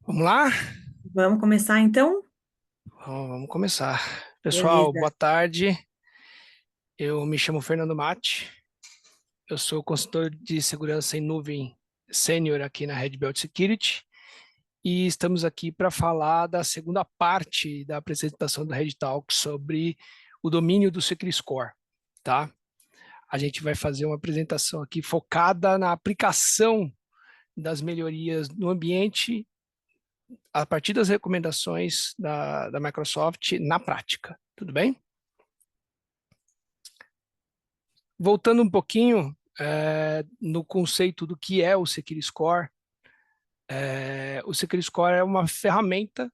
Vamos lá? Vamos começar então? Vamos começar. Pessoal, Beleza. boa tarde. Eu me chamo Fernando Matti. Eu sou consultor de segurança em nuvem sênior aqui na Red Belt Security e estamos aqui para falar da segunda parte da apresentação do Red Talk sobre o domínio do Secret Score, tá? A gente vai fazer uma apresentação aqui focada na aplicação das melhorias no ambiente a partir das recomendações da Microsoft na prática. Tudo bem? Voltando um pouquinho no conceito do que é o Security Score, o Security Score é uma ferramenta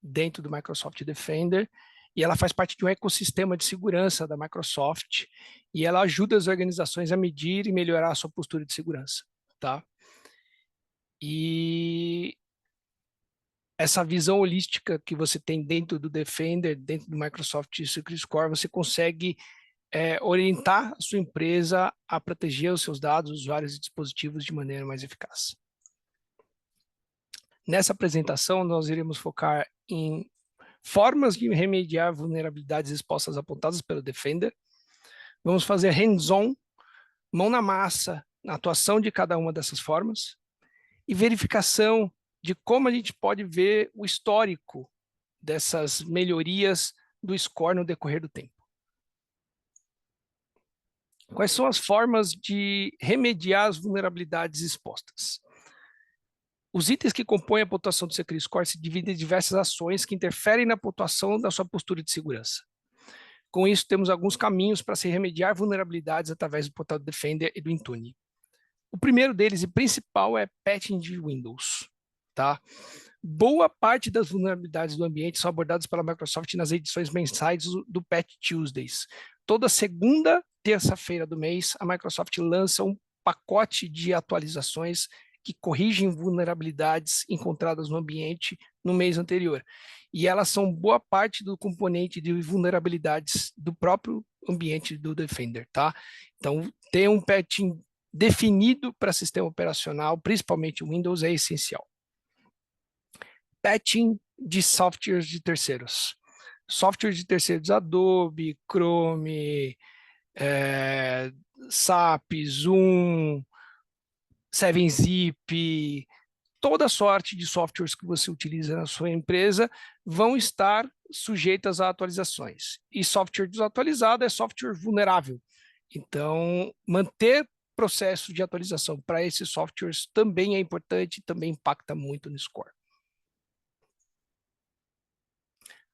dentro do Microsoft Defender e ela faz parte de um ecossistema de segurança da Microsoft e ela ajuda as organizações a medir e melhorar a sua postura de segurança, tá? E essa visão holística que você tem dentro do Defender, dentro do Microsoft Security Score, você consegue orientar a sua empresa a proteger os seus dados, usuários e dispositivos de maneira mais eficaz. Nessa apresentação, nós iremos focar em formas de remediar vulnerabilidades expostas apontadas pelo Defender. Vamos fazer hands-on, mão na massa, na atuação de cada uma dessas formas e verificação de como a gente pode ver o histórico dessas melhorias do score no decorrer do tempo. Quais são as formas de remediar as vulnerabilidades expostas? Os itens que compõem a pontuação do Security Score se dividem em diversas ações que interferem na pontuação da sua postura de segurança. Com isso, temos alguns caminhos para se remediar vulnerabilidades através do portal do Defender e do Intune. O primeiro deles e principal é patching de Windows. Tá? Boa parte das vulnerabilidades do ambiente são abordadas pela Microsoft nas edições mensais do Patch Tuesdays. Toda segunda terça-feira do mês, a Microsoft lança um pacote de atualizações que corrigem vulnerabilidades encontradas no ambiente no mês anterior. E elas são boa parte do componente de vulnerabilidades do próprio ambiente do Defender, tá? Então, ter um patching definido para sistema operacional, principalmente o Windows, é essencial. Patching de softwares de terceiros. Softwares de terceiros Adobe, Chrome, SAP, Zoom, 7-Zip, toda sorte de softwares que você utiliza na sua empresa vão estar sujeitas a atualizações. E software desatualizado é software vulnerável. Então, manter processo de atualização para esses softwares também é importante e também impacta muito no score.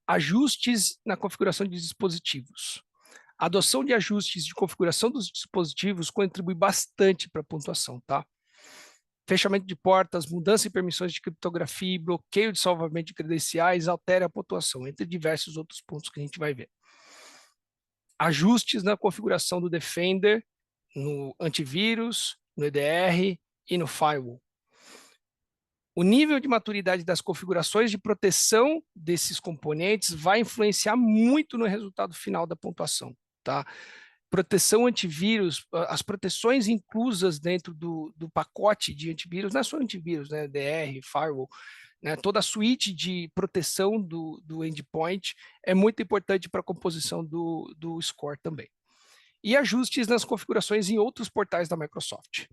Ajustes na configuração de dispositivos. A adoção de ajustes de configuração dos dispositivos contribui bastante para a pontuação, tá? Fechamento de portas, mudança em permissões de criptografia e bloqueio de salvamento de credenciais altera a pontuação, entre diversos outros pontos que a gente vai ver. Ajustes na configuração do Defender, no antivírus, no EDR e no firewall. O nível de maturidade das configurações de proteção desses componentes vai influenciar muito no resultado final da pontuação, tá? Proteção antivírus, as proteções inclusas dentro do pacote de antivírus, não é só antivírus, né? DR, firewall, né? Toda a suíte de proteção do endpoint é muito importante para a composição do score também. E ajustes nas configurações em outros portais da Microsoft.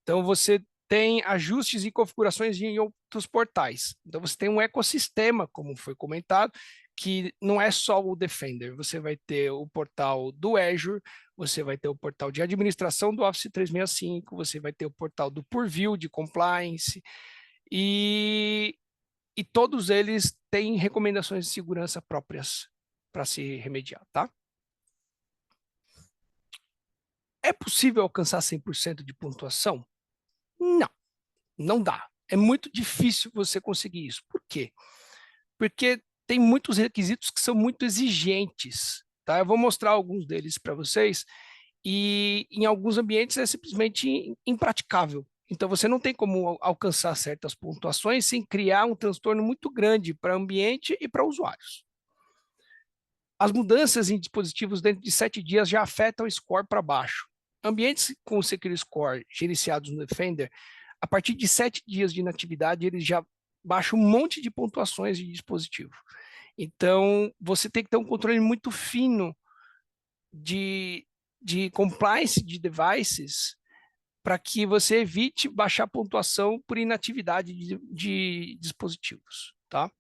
Então, você tem ajustes e configurações em outros portais. Então, você tem um ecossistema, como foi comentado, que não é só o Defender. Você vai ter o portal do Azure, você vai ter o portal de administração do Office 365, você vai ter o portal do Purview, de compliance, e todos eles têm recomendações de segurança próprias para se remediar, tá? É possível alcançar 100% de pontuação? Não, não dá. É muito difícil você conseguir isso. Por quê? Porque tem muitos requisitos que são muito exigentes. Tá? Eu vou mostrar alguns deles para vocês e em alguns ambientes é simplesmente impraticável. Então você não tem como alcançar certas pontuações sem criar um transtorno muito grande para o ambiente e para usuários. As mudanças em dispositivos dentro de 7 dias já afetam o score para baixo. Ambientes com o Security Score gerenciados no Defender, a partir de 7 dias de inatividade, eles já baixa um monte de pontuações de dispositivo. Então, você tem que ter um controle muito fino de compliance de devices para que você evite baixar pontuação por inatividade de dispositivos, tá?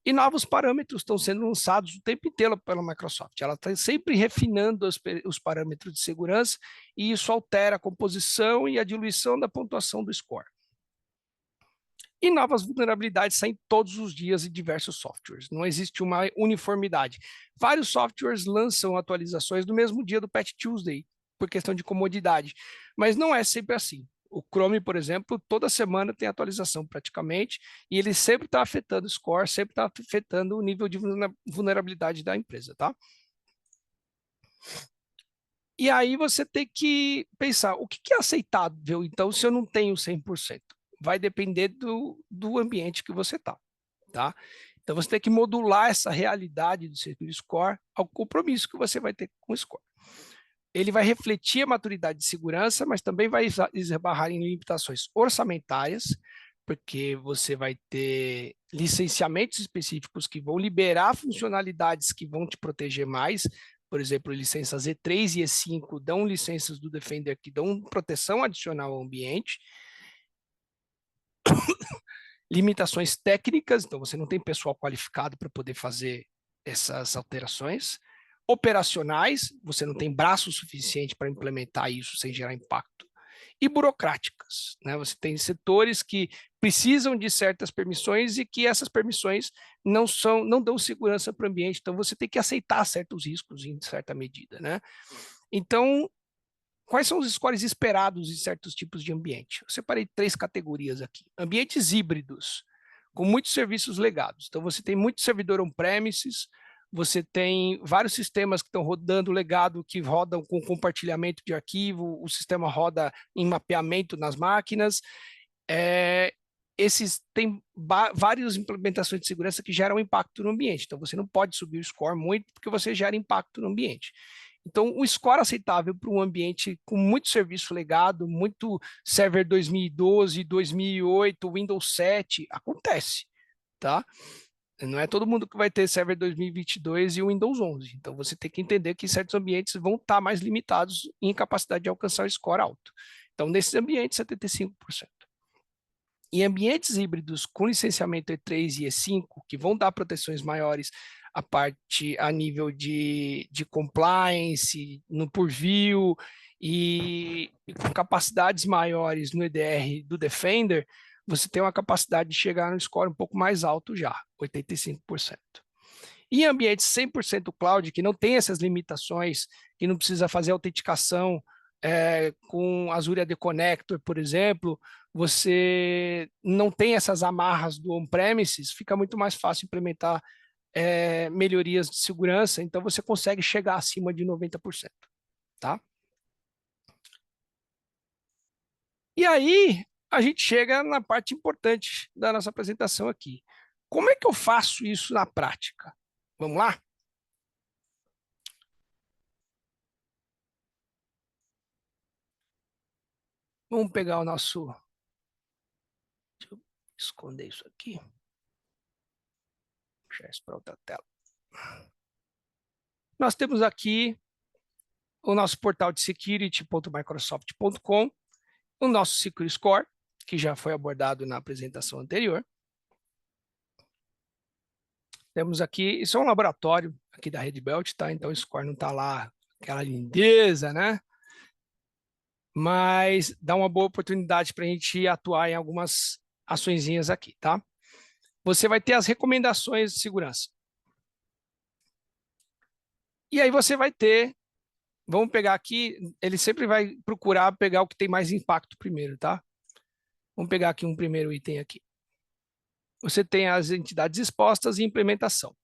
E novos parâmetros estão sendo lançados o tempo inteiro pela Microsoft. Ela está sempre refinando os parâmetros de segurança e isso altera a composição e a diluição da pontuação do score. E novas vulnerabilidades saem todos os dias em diversos softwares. Não existe uma uniformidade. Vários softwares lançam atualizações no mesmo dia do Patch Tuesday, por questão de comodidade. Mas não é sempre assim. O Chrome, por exemplo, toda semana tem atualização praticamente, e ele sempre está afetando o score, sempre está afetando o nível de vulnerabilidade da empresa, tá? E aí você tem que pensar, o que é aceitável, então, se eu não tenho 100%? Vai depender do ambiente que você está, tá? Então, você tem que modular essa realidade do Secure Score ao compromisso que você vai ter com o score. Ele vai refletir a maturidade de segurança, mas também vai esbarrar em limitações orçamentárias, porque você vai ter licenciamentos específicos que vão liberar funcionalidades que vão te proteger mais. Por exemplo, licenças E3 e E5 dão licenças do Defender que dão proteção adicional ao ambiente. Limitações técnicas, então você não tem pessoal qualificado para poder fazer essas alterações. Operacionais, você não tem braço suficiente para implementar isso sem gerar impacto. E burocráticas, né? Você tem setores que precisam de certas permissões e que essas permissões não dão segurança para o ambiente, então você tem que aceitar certos riscos em certa medida, né? Então, quais são os scores esperados em certos tipos de ambiente? Eu separei 3 categorias aqui. Ambientes híbridos, com muitos serviços legados. Então, você tem muito servidor on-premises, você tem vários sistemas que estão rodando legado, que rodam com compartilhamento de arquivo, o sistema roda em mapeamento nas máquinas. Esses têm várias implementações de segurança que geram impacto no ambiente. Então, você não pode subir o score muito, porque você gera impacto no ambiente. Então, o score aceitável para um ambiente com muito serviço legado, muito server 2012, 2008, Windows 7, acontece, tá? Não é todo mundo que vai ter server 2022 e o Windows 11. Então, você tem que entender que certos ambientes vão estar mais limitados em capacidade de alcançar o score alto. Então, nesses ambientes, 75%. Em ambientes híbridos com licenciamento E3 e E5, que vão dar proteções maiores a nível de compliance, no purview e com capacidades maiores no EDR do Defender, você tem uma capacidade de chegar no score um pouco mais alto já, 85%. Em ambientes 100% cloud, que não tem essas limitações, que não precisa fazer autenticação com Azure AD Connector, por exemplo, você não tem essas amarras do on-premises, fica muito mais fácil implementar melhorias de segurança, então você consegue chegar acima de 90%, tá? E aí, a gente chega na parte importante da nossa apresentação aqui. Como é que eu faço isso na prática? Vamos lá? Vamos pegar o nosso... Deixa eu esconder isso aqui. Puxar isso para outra tela. Nós temos aqui o nosso portal de security.microsoft.com, o nosso Secure Score, que já foi abordado na apresentação anterior. Temos aqui, isso é um laboratório aqui da Red Belt, tá? Então o score não está lá aquela lindeza, né? Mas dá uma boa oportunidade para a gente atuar em algumas açõezinhas aqui, tá? Você vai ter as recomendações de segurança. E aí você vai ter, vamos pegar aqui, ele sempre vai procurar pegar o que tem mais impacto primeiro, tá? Vamos pegar aqui um primeiro item aqui. Você tem as entidades expostas e implementação.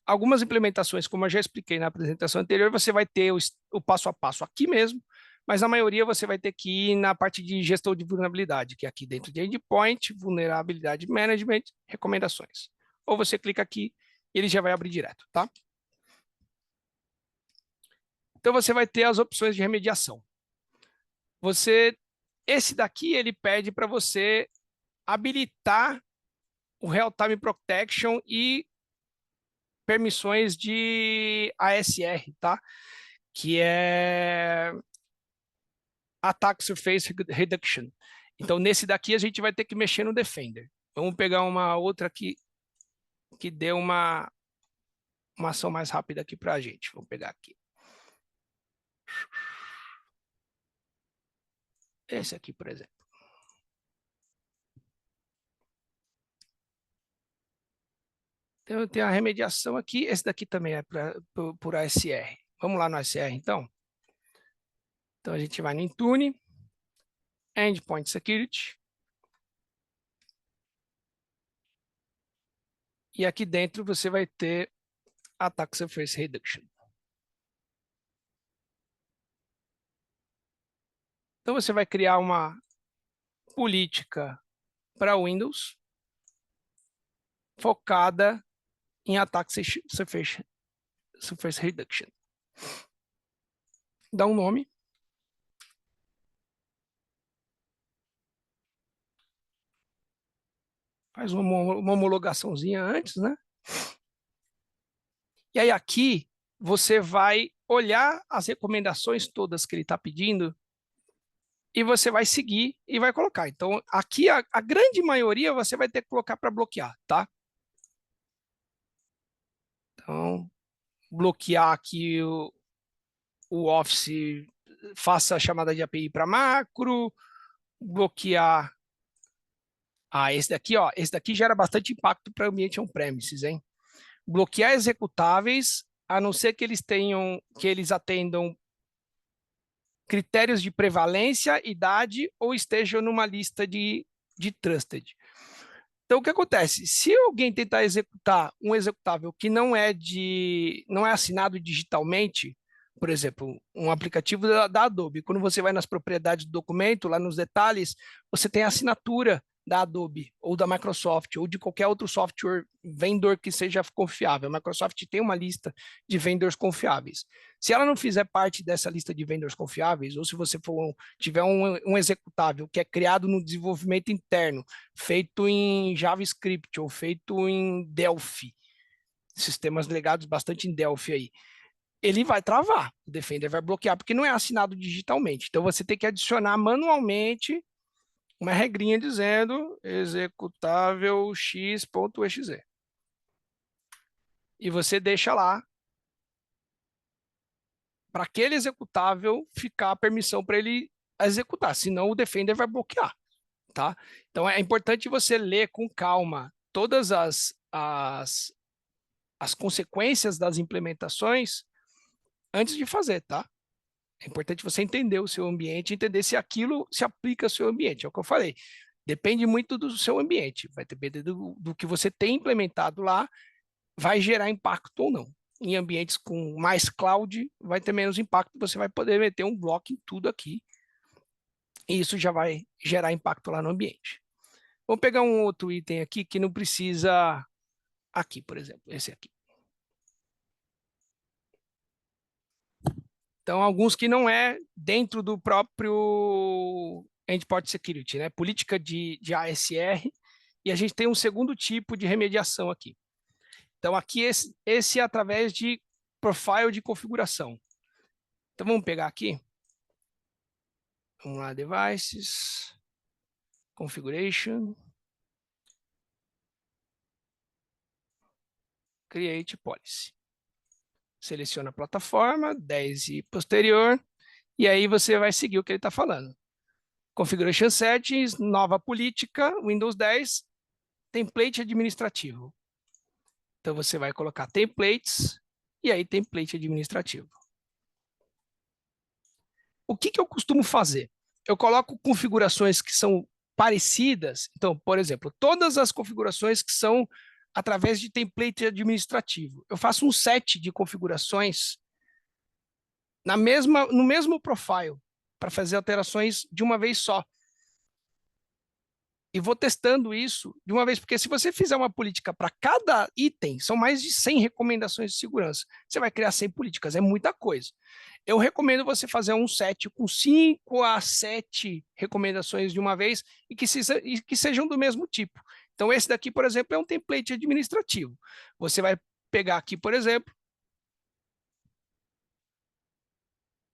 Algumas implementações, como eu já expliquei na apresentação anterior, você vai ter o passo a passo aqui mesmo, mas a maioria você vai ter que ir na parte de gestão de vulnerabilidade, que é aqui dentro de Endpoint, Vulnerabilidade Management, Recomendações. Ou você clica aqui e ele já vai abrir direto, tá? Então você vai ter as opções de remediação. Esse daqui, ele pede para você habilitar o Real-Time Protection e permissões de ASR, tá? Que é Attack Surface Reduction. Então, nesse daqui, a gente vai ter que mexer no Defender. Vamos pegar uma outra aqui que dê uma ação mais rápida aqui para a gente. Vamos pegar aqui. Esse aqui, por exemplo. Então, eu tenho a remediação aqui. Esse daqui também é por ASR. Vamos lá no ASR, então. Então, a gente vai no Intune, Endpoint Security. E aqui dentro você vai ter Attack Surface Reduction. Então, você vai criar uma política para Windows focada em Attack Surface Reduction. Dá um nome. Faz uma homologaçãozinha antes, né? E aí aqui você vai olhar as recomendações todas que ele está pedindo e você vai seguir e vai colocar. Então, aqui a grande maioria você vai ter que colocar para bloquear, tá? Então, bloquear aqui o Office, faça a chamada de API para macro, bloquear... esse daqui, ó, esse daqui gera bastante impacto para o ambiente on-premises, hein? Bloquear executáveis, a não ser que eles atendam critérios de prevalência, idade ou estejam numa lista de trusted. Então, o que acontece? Se alguém tentar executar um executável que não é assinado digitalmente, por exemplo, um aplicativo da Adobe, quando você vai nas propriedades do documento, lá nos detalhes, você tem a assinatura da Adobe, ou da Microsoft, ou de qualquer outro software vendor que seja confiável. A Microsoft tem uma lista de vendors confiáveis. Se ela não fizer parte dessa lista de vendors confiáveis, ou se você tiver um executável que é criado no desenvolvimento interno, feito em JavaScript ou feito em Delphi, sistemas legados bastante em Delphi aí, ele vai travar, o Defender vai bloquear, porque não é assinado digitalmente. Então, você tem que adicionar manualmente uma regrinha dizendo executável x.exe. E você deixa lá para aquele executável ficar a permissão para ele executar, senão o Defender vai bloquear, tá? Então, é importante você ler com calma todas as consequências das implementações antes de fazer, tá? É importante você entender o seu ambiente, entender se aquilo se aplica ao seu ambiente. É o que eu falei. Depende muito do seu ambiente. Vai depender do que você tem implementado lá, vai gerar impacto ou não. Em ambientes com mais cloud, vai ter menos impacto. Você vai poder meter um bloco em tudo aqui. E isso já vai gerar impacto lá no ambiente. Vamos pegar um outro item aqui que não precisa... Aqui, por exemplo, esse aqui. Então, alguns que não é dentro do próprio Endpoint Security, né? Política de ASR, e a gente tem um segundo tipo de remediação aqui. Então, aqui esse é através de profile de configuração. Então, vamos pegar aqui. Vamos lá, Devices, Configuration, Create Policy. Seleciona a plataforma, 10 e posterior, e aí você vai seguir o que ele está falando. Configuration Settings, nova política, Windows 10, template administrativo. Então, você vai colocar templates, e aí template administrativo. O que eu costumo fazer? Eu coloco configurações que são parecidas. Então, por exemplo, todas as configurações que são através de template administrativo. Eu faço um set de configurações no mesmo profile, para fazer alterações de uma vez só. E vou testando isso de uma vez, porque se você fizer uma política para cada item, são mais de 100 recomendações de segurança. Você vai criar 100 políticas, é muita coisa. Eu recomendo você fazer um set com 5 a 7 recomendações de uma vez e que sejam do mesmo tipo. Então, esse daqui, por exemplo, é um template administrativo. Você vai pegar aqui, por exemplo,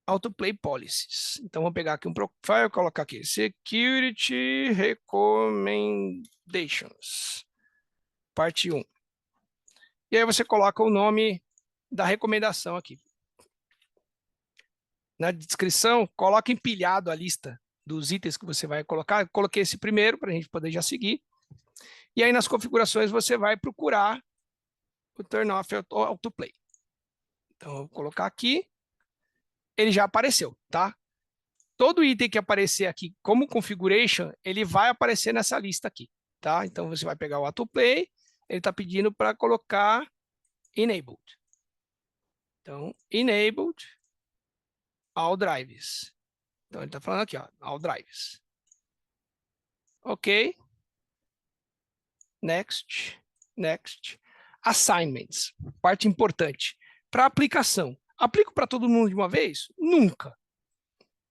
Autoplay Policies. Então, vou pegar aqui um profile, colocar aqui Security Recommendations, parte 1. E aí você coloca o nome da recomendação aqui. Na descrição, coloca empilhado a lista dos itens que você vai colocar. Eu coloquei esse primeiro para a gente poder já seguir. E aí nas configurações você vai procurar o Turn Off Autoplay. Então, eu vou colocar aqui. Ele já apareceu, tá? Todo item que aparecer aqui como configuration, ele vai aparecer nessa lista aqui, tá? Então, você vai pegar o Autoplay, ele está pedindo para colocar Enabled. Então, Enabled All Drives. Então, ele está falando aqui, ó, All Drives. Ok. Next. Next. Assignments. Parte importante. Para aplicação. Aplico para todo mundo de uma vez? Nunca.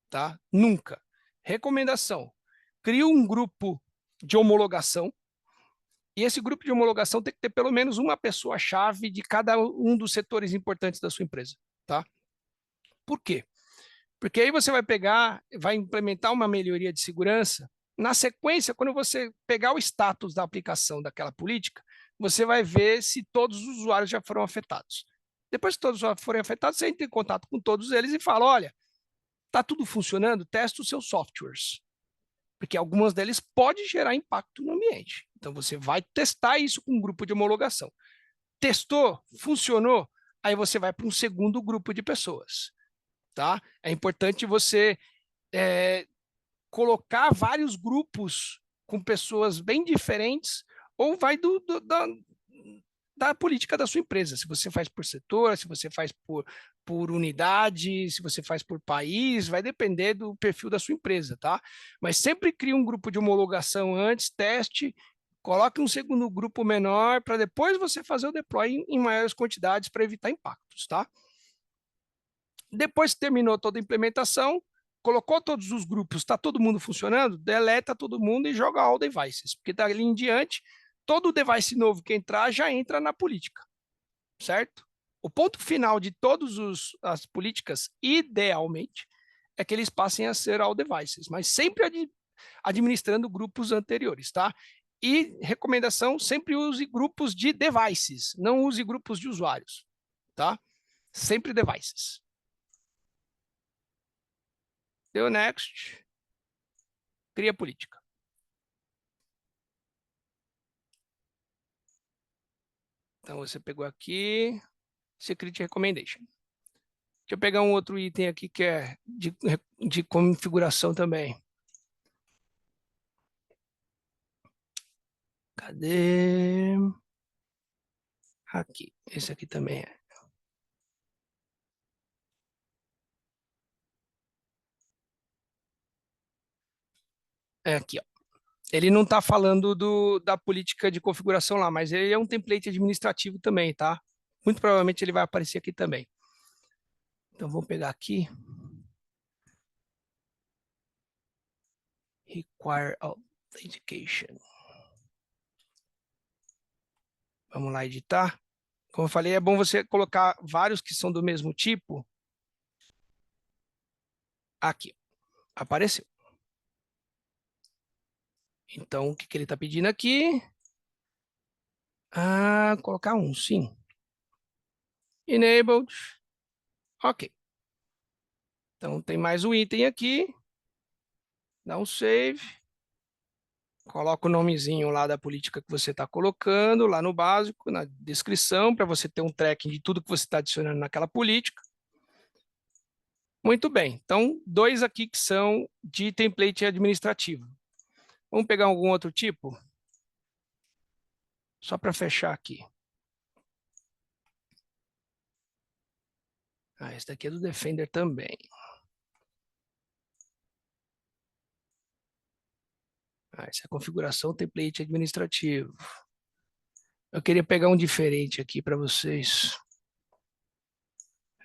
Tá? Nunca. Recomendação. Crio um grupo de homologação. E esse grupo de homologação tem que ter pelo menos uma pessoa-chave de cada um dos setores importantes da sua empresa. Tá? Por quê? Porque aí você vai pegar, vai implementar uma melhoria de segurança. Na sequência, quando você pegar o status da aplicação daquela política, você vai ver se todos os usuários já foram afetados. Depois que todos forem afetados, você entra em contato com todos eles e fala, olha, está tudo funcionando? Testa os seus softwares. Porque algumas deles podem gerar impacto no ambiente. Então, você vai testar isso com um grupo de homologação. Testou? Funcionou? Aí você vai para um segundo grupo de pessoas. Tá? É importante você colocar vários grupos com pessoas bem diferentes, ou vai da política da sua empresa. Se você faz por setor, se você faz por unidade, se você faz por país, vai depender do perfil da sua empresa, tá? Mas sempre crie um grupo de homologação antes, teste, coloque um segundo grupo menor, para depois você fazer o deploy em maiores quantidades para evitar impactos, tá? Depois que terminou toda a implementação, colocou todos os grupos, está todo mundo funcionando, deleta todo mundo e joga all devices, porque dali em diante, todo device novo que entrar já entra na política, certo? O ponto final de todas as políticas, idealmente, é que eles passem a ser all devices, mas sempre administrando grupos anteriores, tá? E recomendação, sempre use grupos de devices, não use grupos de usuários, tá? Sempre devices. Deu next. Cria política. Então, você pegou aqui, Security Recommendation. Deixa eu pegar um outro item aqui que é de configuração também. Cadê? Aqui. Esse aqui também é. É aqui, ó. Ele não está falando da política de configuração lá, mas ele é um template administrativo também, tá? Muito provavelmente ele vai aparecer aqui também. Então, vou pegar aqui. Require Authentication. Vamos lá editar. Como eu falei, é bom você colocar vários que são do mesmo tipo. Aqui, apareceu. Então, o que ele está pedindo aqui? Colocar um, sim. Enabled. Ok. Então, tem mais um item aqui. Dá um save. Coloca o nomezinho lá da política que você está colocando, lá no básico, na descrição, para você ter um tracking de tudo que você está adicionando naquela política. Muito bem. Então, dois aqui que são de template administrativo. Vamos pegar algum outro tipo? Só para fechar aqui. Esse daqui é do Defender também. Essa é a configuração template administrativo. Eu queria pegar um diferente aqui para vocês.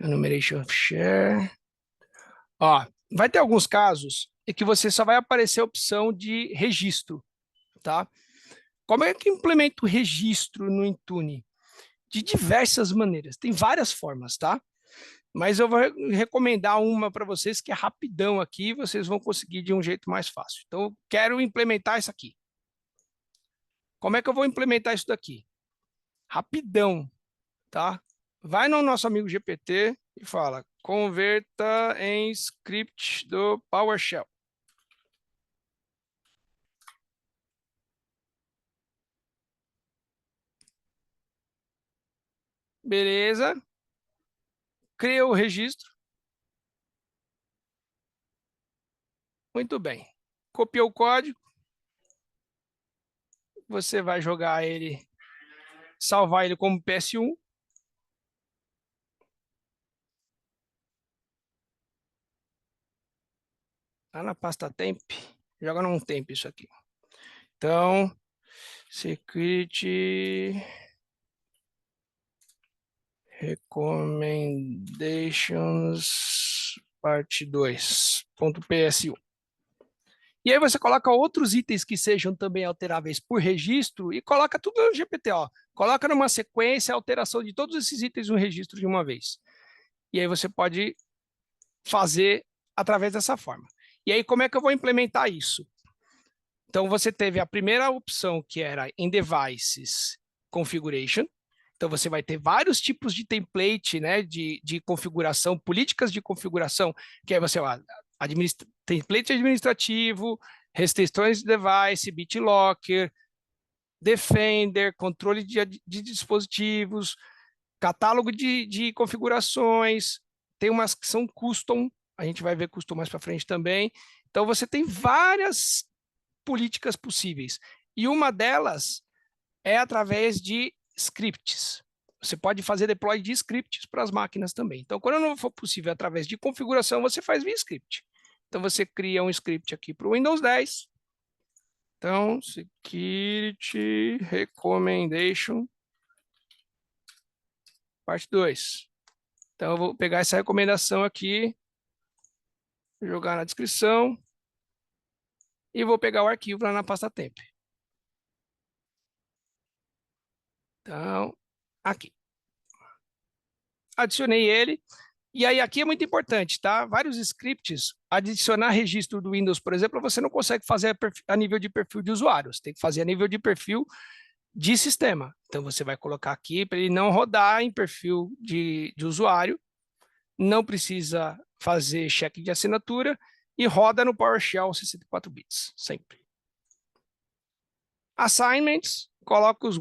Enumeration of share. Ó, vai ter alguns casos em que você só vai aparecer a opção de registro, tá? Como é que eu implemento o registro no Intune? De diversas maneiras, tem várias formas, tá? Mas eu vou recomendar uma para vocês que é rapidão aqui, vocês vão conseguir de um jeito mais fácil. Então, eu quero implementar isso aqui. Como é que eu vou implementar isso daqui? Rapidão, tá? Vai no nosso amigo GPT e fala, converta em script do PowerShell. Beleza. Cria o registro. Muito bem. Copiou o código. Você vai jogar ele, salvar ele como PS1. Lá na pasta temp. Joga num temp isso aqui. Então, secret recommendations parte 2.ps1. E aí você coloca outros itens que sejam também alteráveis por registro e coloca tudo no GPT, ó. Coloca numa sequência a alteração de todos esses itens no registro de uma vez. E aí você pode fazer através dessa forma. E aí como é que eu vou implementar isso? Então você teve a primeira opção que era em Devices Configuration. Então você vai ter vários tipos de template, né, de configuração, políticas de configuração, que aí você template administrativo, restrições de device, BitLocker, Defender, controle de dispositivos, catálogo de configurações, tem umas que são custom, a gente vai ver custom mais para frente também. Então você tem várias políticas possíveis. E uma delas é através de scripts. Você pode fazer deploy de scripts para as máquinas também. Então, quando não for possível através de configuração, você faz via script. Então, você cria um script aqui para o Windows 10. Então, Security Recommendation, parte 2. Então, eu vou pegar essa recomendação aqui, jogar na descrição, e vou pegar o arquivo lá na pasta temp. Então, aqui. Adicionei ele. E aí aqui é muito importante, tá? Vários scripts, adicionar registro do Windows, por exemplo, você não consegue fazer a nível de perfil de usuário, você tem que fazer a nível de perfil de sistema. Então você vai colocar aqui para ele não rodar em perfil de usuário, não precisa fazer cheque de assinatura e roda no PowerShell 64 bits, sempre. Assignments, coloca os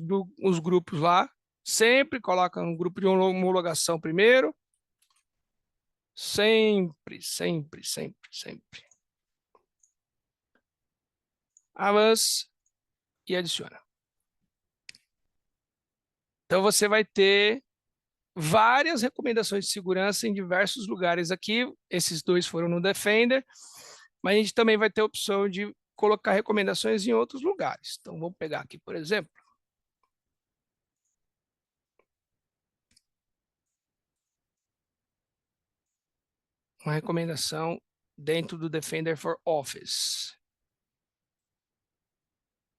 grupos lá, sempre coloca um grupo de homologação primeiro, sempre, sempre, sempre, sempre. Avance e adiciona. Então você vai ter várias recomendações de segurança em diversos lugares aqui. Esses dois foram no Defender, mas a gente também vai ter a opção de colocar recomendações em outros lugares. Então vamos pegar aqui, por exemplo. Uma recomendação dentro do Defender for Office.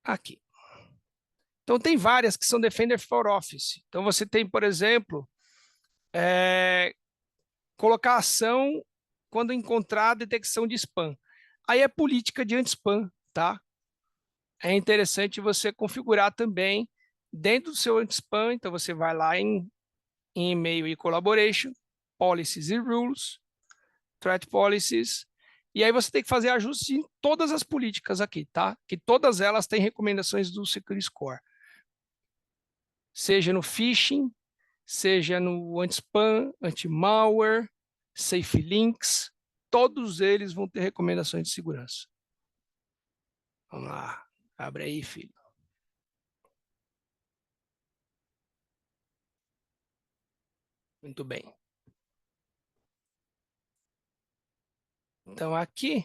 Aqui. Então tem várias que são Defender for Office. Então você tem, por exemplo, colocar ação quando encontrar a detecção de spam. Aí é política de anti-spam, tá? É interessante você configurar também dentro do seu anti-spam, então você vai lá em e-mail e collaboration, policies e rules, threat policies, e aí você tem que fazer ajustes em todas as políticas aqui, tá? Que todas elas têm recomendações do Security Score. Seja no phishing, seja no anti-spam, anti-malware, safe links, todos eles vão ter recomendações de segurança. Vamos lá, abre aí, filho. Muito bem. Então, aqui,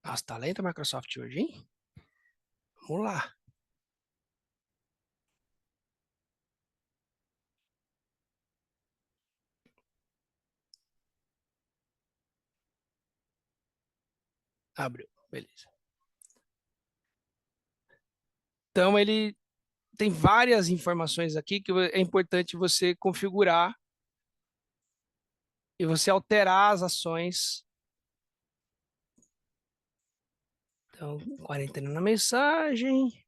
nossa, tá lenta a Microsoft hoje, hein? Vamos lá. Abriu, beleza. Então, ele tem várias informações aqui que é importante você configurar e você alterar as ações. Então, quarentena na mensagem.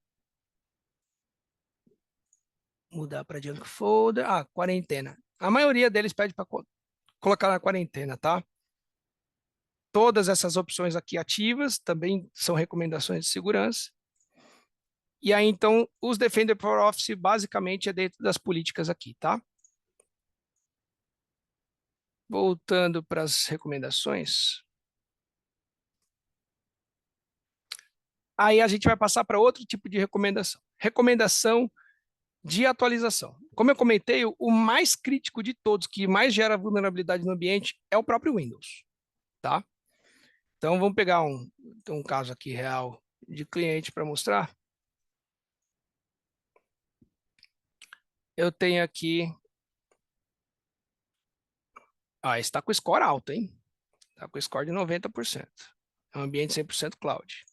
Mudar para junk folder. Ah, quarentena. A maioria deles pede para colocar na quarentena, tá? Todas essas opções aqui ativas também são recomendações de segurança. E aí, então, os Defender for Office basicamente é dentro das políticas aqui, tá? Voltando para as recomendações. Aí a gente vai passar para outro tipo de recomendação. Recomendação de atualização. Como eu comentei, o mais crítico de todos, que mais gera vulnerabilidade no ambiente, é o próprio Windows, tá? Então, vamos pegar um caso aqui real de cliente para mostrar. Eu tenho aqui... Ah, está com score alto, hein? Está com score de 90%. É um ambiente 100% cloud.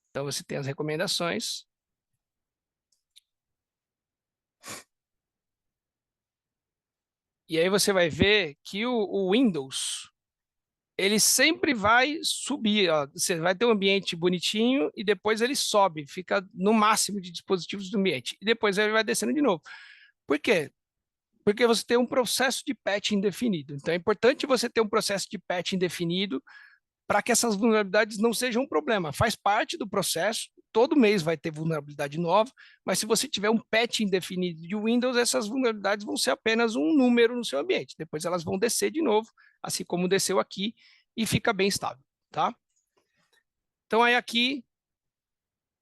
Então, você tem as recomendações. E aí você vai ver que o Windows, ele sempre vai subir. Ó. Você vai ter um ambiente bonitinho e depois ele sobe, fica no máximo de dispositivos do ambiente. E depois ele vai descendo de novo. Por quê? Porque você tem um processo de patch indefinido. Então, é importante você ter um processo de patch indefinido para que essas vulnerabilidades não sejam um problema. Faz parte do processo, todo mês vai ter vulnerabilidade nova, mas se você tiver um patch indefinido de Windows, essas vulnerabilidades vão ser apenas um número no seu ambiente. Depois elas vão descer de novo, assim como desceu aqui, e fica bem estável, tá? Então, aí aqui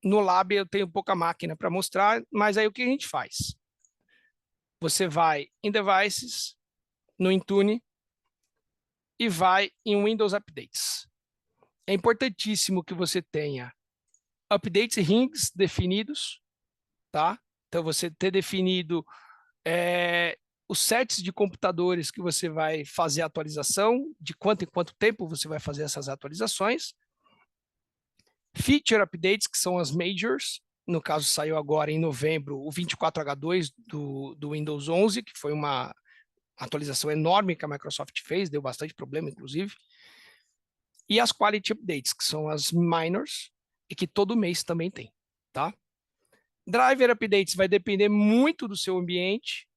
no Lab eu tenho pouca máquina para mostrar, mas aí o que a gente faz? Você vai em Devices, no Intune, e vai em Windows Updates. É importantíssimo que você tenha updates rings definidos, tá? Então, você ter definido os sets de computadores que você vai fazer a atualização, de quanto em quanto tempo você vai fazer essas atualizações. Feature updates, que são as majors, no caso saiu agora em novembro o 24H2 do Windows 11, que foi uma atualização enorme que a Microsoft fez, deu bastante problema, inclusive. E as quality updates, que são as minors, e que todo mês também tem, tá? Driver updates vai depender muito do seu ambiente.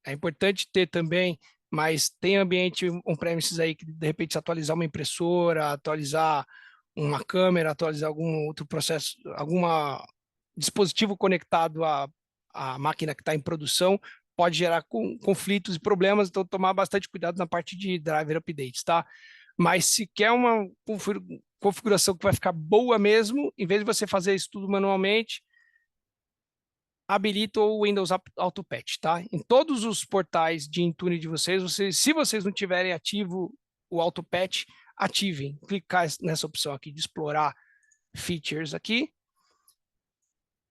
É importante ter também, mas tem ambiente on-premises aí que de repente se atualizar uma impressora, atualizar uma câmera, atualizar algum outro processo, algum dispositivo conectado à máquina que está em produção, pode gerar conflitos e problemas, então tomar bastante cuidado na parte de driver updates, tá? Mas se quer uma configuração que vai ficar boa mesmo, em vez de você fazer isso tudo manualmente, habilita o Windows Auto Patch, tá? Em todos os portais de Intune de vocês, se vocês não tiverem ativo o Auto Patch, ativem. Clicar nessa opção aqui de explorar features aqui,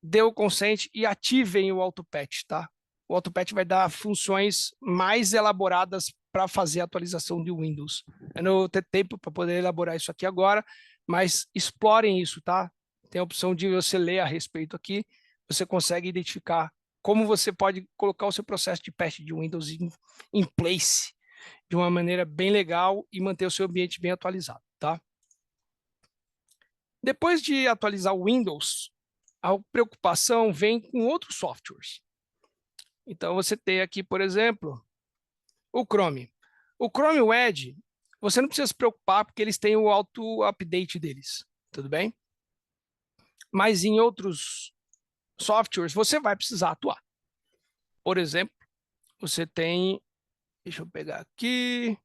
dê o consent e ativem o Auto Patch, tá? O Auto Patch vai dar funções mais elaboradas para fazer a atualização de Windows. Eu não vou ter tempo para poder elaborar isso aqui agora, mas explorem isso, tá? Tem a opção de você ler a respeito aqui, você consegue identificar como você pode colocar o seu processo de patch de Windows em place de uma maneira bem legal e manter o seu ambiente bem atualizado, tá? Depois de atualizar o Windows, a preocupação vem com outros softwares. Então, você tem aqui, por exemplo, o Chrome. O Chrome e o Edge, você não precisa se preocupar porque eles têm o auto-update deles, tudo bem? Mas em outros softwares, você vai precisar atuar. Por exemplo, você tem, deixa eu pegar aqui,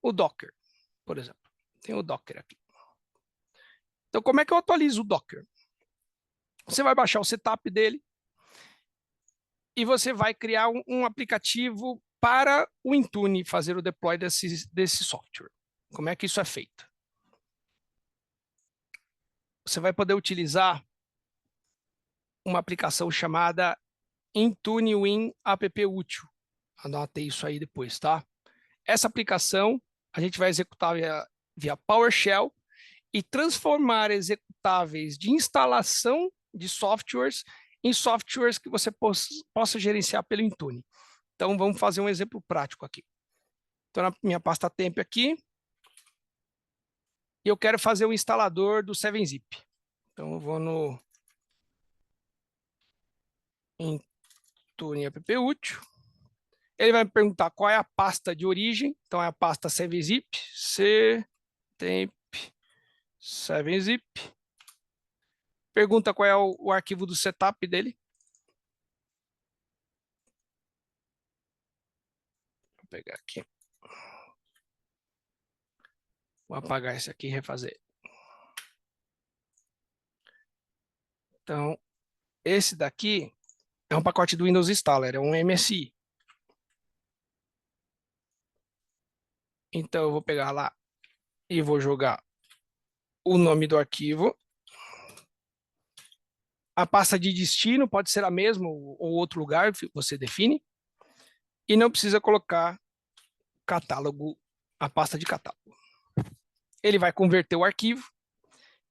o Docker, por exemplo. Tem o Docker aqui. Então, como é que eu atualizo o Docker? Você vai baixar o setup dele e você vai criar um aplicativo para o Intune fazer o deploy desse software. Como é que isso é feito? Você vai poder utilizar uma aplicação chamada Intune Win App Útil. Anotei isso aí depois, tá? Essa aplicação, a gente vai executar via PowerShell e transformar executáveis de instalação de softwares em softwares que você possa gerenciar pelo Intune. Então, vamos fazer um exemplo prático aqui. Estou na minha pasta temp aqui, e eu quero fazer o instalador do 7-Zip. Então, eu vou no Intune app útil. Ele vai me perguntar qual é a pasta de origem. Então, é a pasta 7-Zip, ctemp 7-Zip. Pergunta qual é o arquivo do setup dele. Vou pegar aqui. Vou apagar esse aqui e refazer. Então, esse daqui é um pacote do Windows Installer, é um MSI. Então, eu vou pegar lá e vou jogar o nome do arquivo. A pasta de destino pode ser a mesma ou outro lugar, você define. E não precisa colocar catálogo, a pasta de catálogo. Ele vai converter o arquivo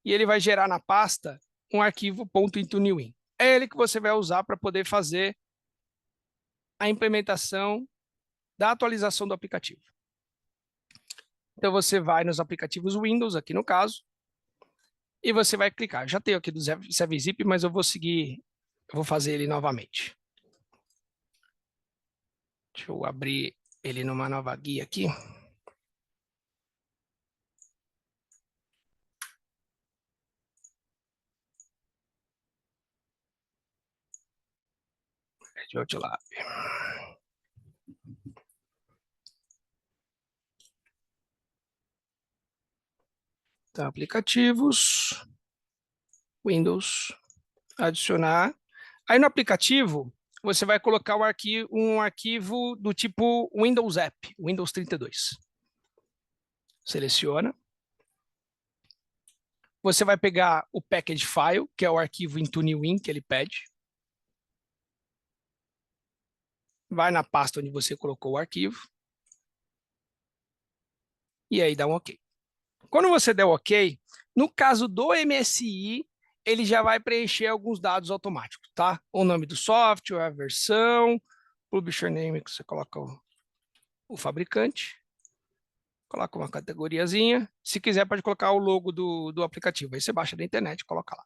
e ele vai gerar na pasta um arquivo .intunewin. É ele que você vai usar para poder fazer a implementação da atualização do aplicativo. Então, você vai nos aplicativos Windows, aqui no caso, e você vai clicar. Já tenho aqui do 7-Zip, mas eu vou seguir, eu vou fazer ele novamente. Deixa eu abrir ele numa nova guia aqui. Lab. Então, aplicativos, Windows, adicionar. Aí no aplicativo, você vai colocar um arquivo do tipo Windows App, Windows 32. Seleciona. Você vai pegar o package file, que é o arquivo IntuneWin que ele pede. Vai na pasta onde você colocou o arquivo. E aí dá um OK. Quando você der o OK, no caso do MSI, ele já vai preencher alguns dados automáticos, tá? O nome do software, a versão, publisher name, que você coloca o fabricante. Coloca uma categoriazinha. Se quiser, pode colocar o logo do aplicativo. Aí você baixa da internet e coloca lá.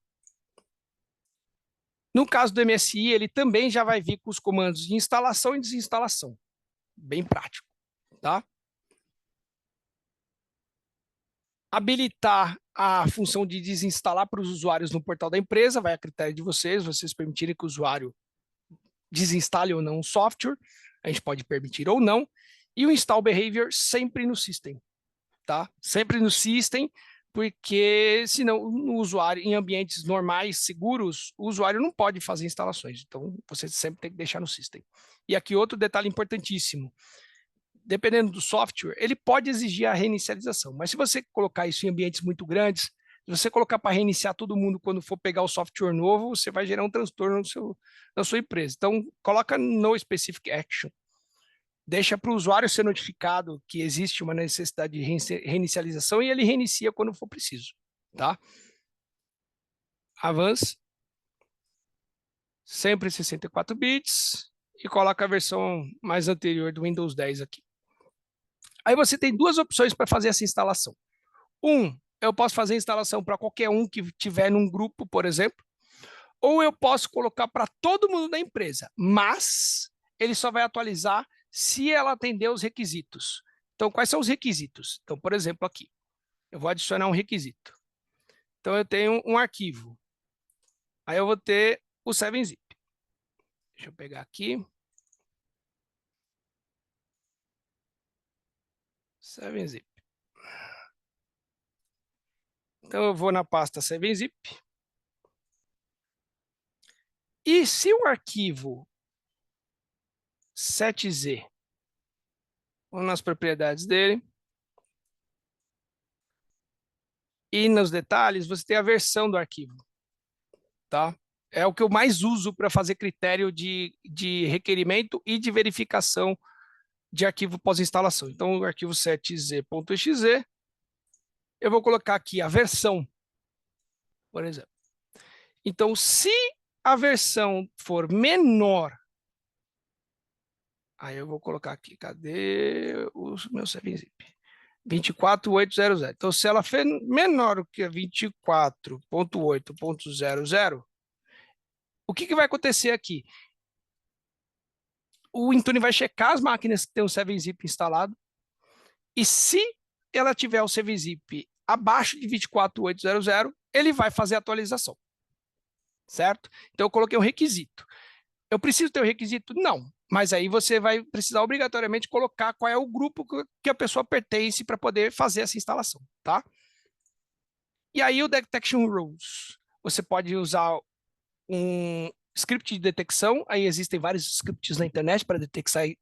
No caso do MSI, ele também já vai vir com os comandos de instalação e desinstalação. Bem prático, tá? Habilitar a função de desinstalar para os usuários no portal da empresa, vai a critério de vocês permitirem que o usuário desinstale ou não o software, a gente pode permitir ou não, e o install behavior sempre no system, tá? Sempre no system, porque senão o usuário, em ambientes normais, seguros, o usuário não pode fazer instalações, então você sempre tem que deixar no system. E aqui outro detalhe importantíssimo, dependendo do software, ele pode exigir a reinicialização, mas se você colocar isso em ambientes muito grandes, se você colocar para reiniciar todo mundo quando for pegar o software novo, você vai gerar um transtorno na sua empresa. Então, coloca no specific action. Deixa para o usuário ser notificado que existe uma necessidade de reinicialização e ele reinicia quando for preciso, tá? Avance. Sempre 64 bits e coloca a versão mais anterior do Windows 10 aqui. Aí você tem duas opções para fazer essa instalação. Eu posso fazer a instalação para qualquer um que tiver num grupo, por exemplo, ou eu posso colocar para todo mundo da empresa, mas ele só vai atualizar se ela atender os requisitos. Então, quais são os requisitos? Então, por exemplo, aqui, eu vou adicionar um requisito. Então, eu tenho um arquivo. Aí eu vou ter o 7-Zip. Deixa eu pegar aqui. 7-Zip. Então, eu vou na pasta 7-Zip. E se o arquivo 7Z, vamos nas propriedades dele, e nos detalhes, você tem a versão do arquivo, tá? É o que eu mais uso para fazer critério de requerimento e de verificação de arquivo pós-instalação. Então, o arquivo 7z.exe, eu vou colocar aqui a versão, por exemplo. Então, se a versão for menor, aí eu vou colocar aqui, cadê o meu 7-zip? 24800. Então, se ela for menor que 24.8.00, o que vai acontecer aqui? O Intune vai checar as máquinas que tem o 7-zip instalado, e se ela tiver o 7-zip abaixo de 24800, ele vai fazer a atualização. Certo? Então, eu coloquei um requisito. Eu preciso ter o requisito? Não. Mas aí você vai precisar obrigatoriamente colocar qual é o grupo que a pessoa pertence para poder fazer essa instalação, tá? E aí o Detection Rules. Você pode usar um script de detecção, aí existem vários scripts na internet para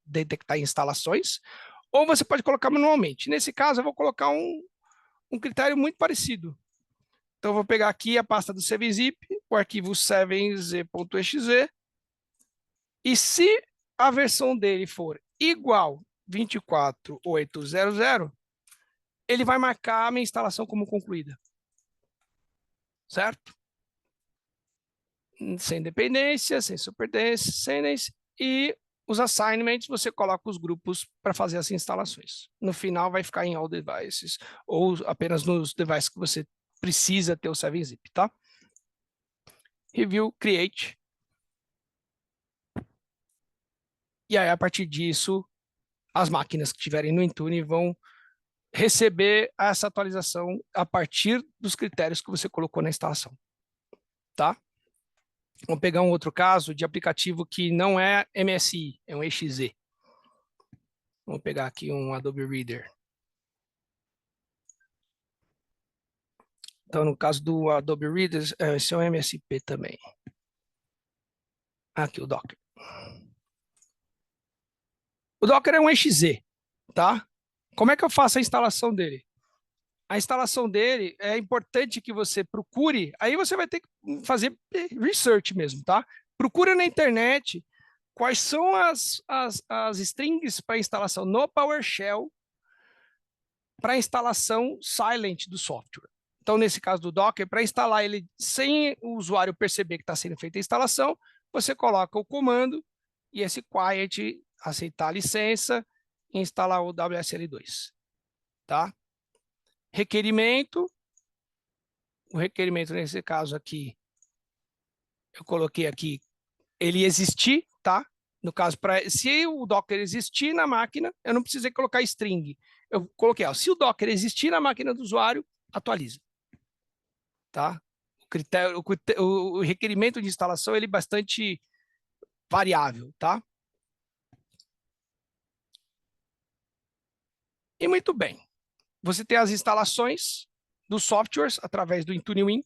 detectar instalações, ou você pode colocar manualmente. Nesse caso, eu vou colocar um critério muito parecido. Então, eu vou pegar aqui a pasta do 7-zip, o arquivo 7z.exe, e se a versão dele for igual 24800, ele vai marcar a minha instalação como concluída. Certo? Sem dependência, sem superdependência, e os assignments, você coloca os grupos para fazer as instalações. No final, vai ficar em all devices, ou apenas nos devices que você precisa ter o 7-zip, tá? Review, create. E aí, a partir disso, as máquinas que estiverem no Intune vão receber essa atualização a partir dos critérios que você colocou na instalação, tá? Vamos pegar um outro caso de aplicativo que não é MSI, é um EXE. Vamos pegar aqui um Adobe Reader. Então, no caso do Adobe Reader, esse é um MSP também. Aqui o Docker. O Docker é um EXE, tá? Como é que eu faço a instalação dele? A instalação dele é importante que você procure, aí você vai ter que fazer research mesmo, tá? Procura na internet quais são as strings para instalação no PowerShell para instalação silent do software. Então, nesse caso do Docker, para instalar ele sem o usuário perceber que está sendo feita a instalação, você coloca o comando e esse quiet aceitar a licença e instalar o WSL2, tá? Requerimento, o requerimento nesse caso aqui, eu coloquei aqui, ele existir, tá? No caso, se o Docker existir na máquina, eu não precisei colocar string. Eu coloquei, ó, se o Docker existir na máquina do usuário, atualiza. Tá? O requerimento de instalação ele é bastante variável, tá? E muito bem. Você tem as instalações dos softwares através do IntuneWin.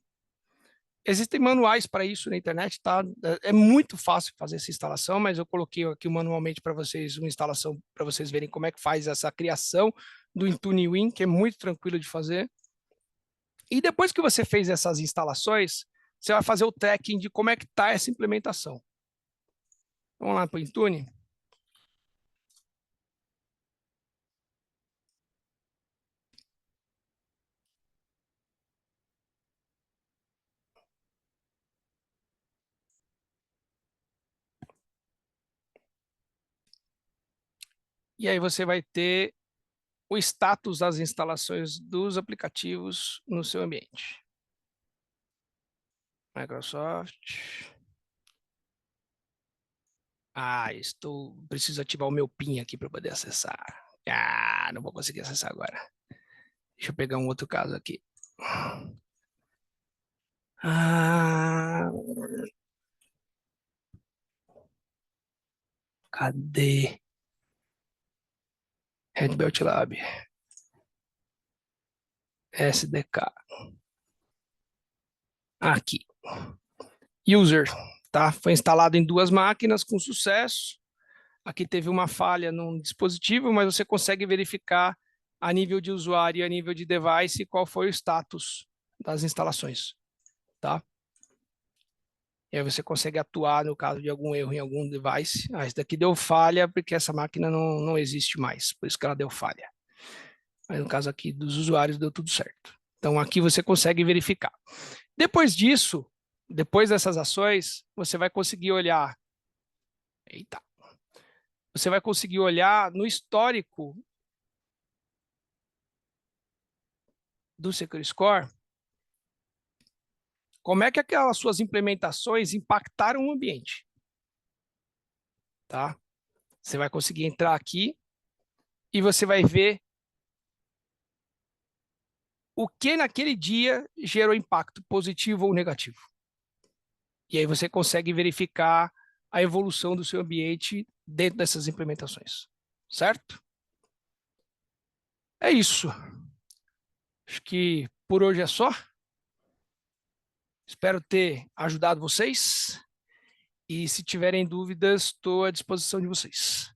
Existem manuais para isso na internet, tá? É muito fácil fazer essa instalação, mas eu coloquei aqui manualmente para vocês uma instalação para vocês verem como é que faz essa criação do IntuneWin, que é muito tranquilo de fazer. E depois que você fez essas instalações, você vai fazer o tracking de como é que está essa implementação. Vamos lá para o Intune. E aí você vai ter o status das instalações dos aplicativos no seu ambiente. Microsoft. Preciso ativar o meu PIN aqui para poder acessar. Não vou conseguir acessar agora. Deixa eu pegar um outro caso aqui. Cadê? Red Belt Lab. SDK. Aqui. User, tá? Foi instalado em 2 máquinas com sucesso. Aqui teve uma falha num dispositivo, mas você consegue verificar a nível de usuário e a nível de device qual foi o status das instalações, tá? E aí você consegue atuar no caso de algum erro em algum device. Esse daqui deu falha porque essa máquina não existe mais, por isso que ela deu falha. Mas no caso aqui dos usuários deu tudo certo. Então, aqui você consegue verificar. Depois disso, depois dessas ações, você vai conseguir olhar. Eita! Você vai conseguir olhar no histórico do Secure Score como é que aquelas suas implementações impactaram o ambiente. Tá? Você vai conseguir entrar aqui e você vai ver o que naquele dia gerou impacto positivo ou negativo. E aí você consegue verificar a evolução do seu ambiente dentro dessas implementações. Certo? É isso. Acho que por hoje é só. Espero ter ajudado vocês. E se tiverem dúvidas, estou à disposição de vocês.